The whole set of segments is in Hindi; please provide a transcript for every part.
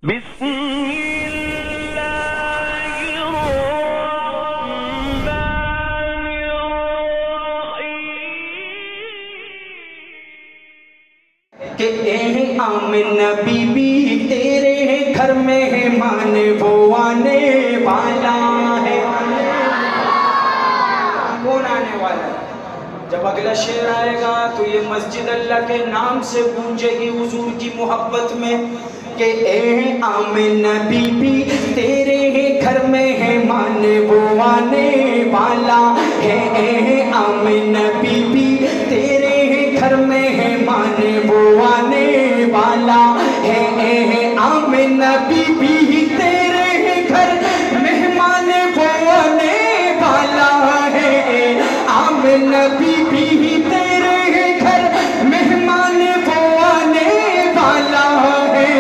कि आमिना बीबी तेरे घर में मान वो आने वाला है। कौन आने वाला है? जब अगला शेर आएगा तो ये मस्जिद अल्लाह के नाम से गूंजेगी हुजूर की मोहब्बत में कि ए आमिना बीबी तेरे घर में है मान वो आने वाला है। ए आमिना बीबी तेरे घर में है मान वो आने वाला है। ए आमिना बीबी तेरे घर मेहमान वो आने वाला है। आमिना बीबी तेरे घर मेहमान वो आने वाला है।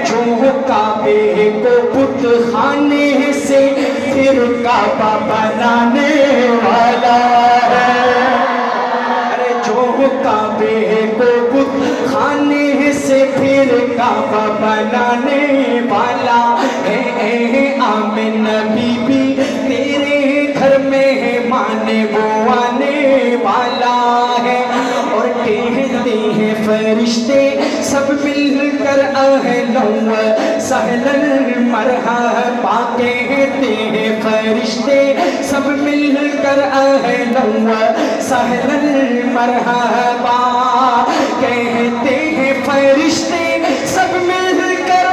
जो काबे को बुत खाने से फिर काबा बनाने वाला है। अरे जो काबे को बुत खाने से फिर काबा बनाने वाला है। आमिना बीबी तेरे घर में है माने वो आने वाला है। और कहते हैं फरिश्ते सब मिलकर अहलन व सहलन मरहबा। कहते हैं फरिश्ते सब मिलकर अहलन व सहलन मरहबा। कहते हैं फरिश्ते सब मिलकर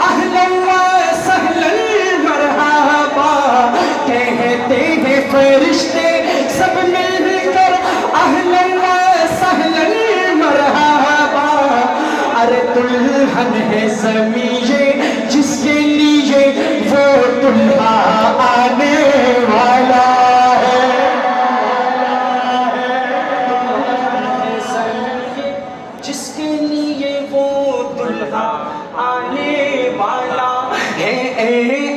अहलन व सहलन मरहबा। कहते हैं फरिश्ते सब मिलकर अहलन व सहलन मरहबा। अरे दुल्हन है ज़मीए जिसके लिए वो दुल्हा आने वाला है। जिसके लिए वो दुल्हा आने वाला है।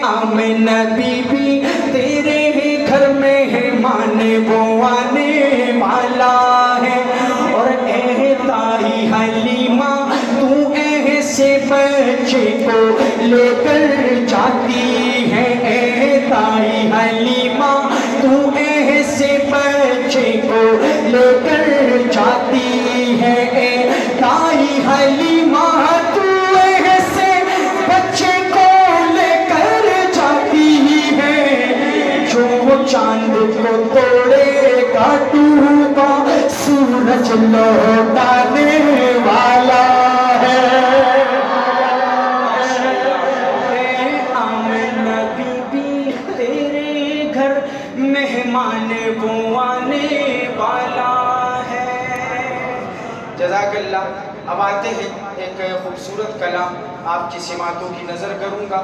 आमिना बीबी तेरे घर में है माने वो आने वाला है। और ताई हलीमा तू ऐसे बच्चे को लेकर जाती है। ताई हलीमा तू ऐसे बच्चे को लेकर जाती है। ताई हलीमा तू ऐसे बच्चे को लेकर जाती है। जो चांद को तोड़ेगा डूबा सूरज लौटाने वाला है। आमिना बीबी तेरे घर मेहमान वो आने वाला है। जज़ाकल्लाह। अब आते हैं एक खूबसूरत कलाम आपकी सिमातों की नज़र करूँगा।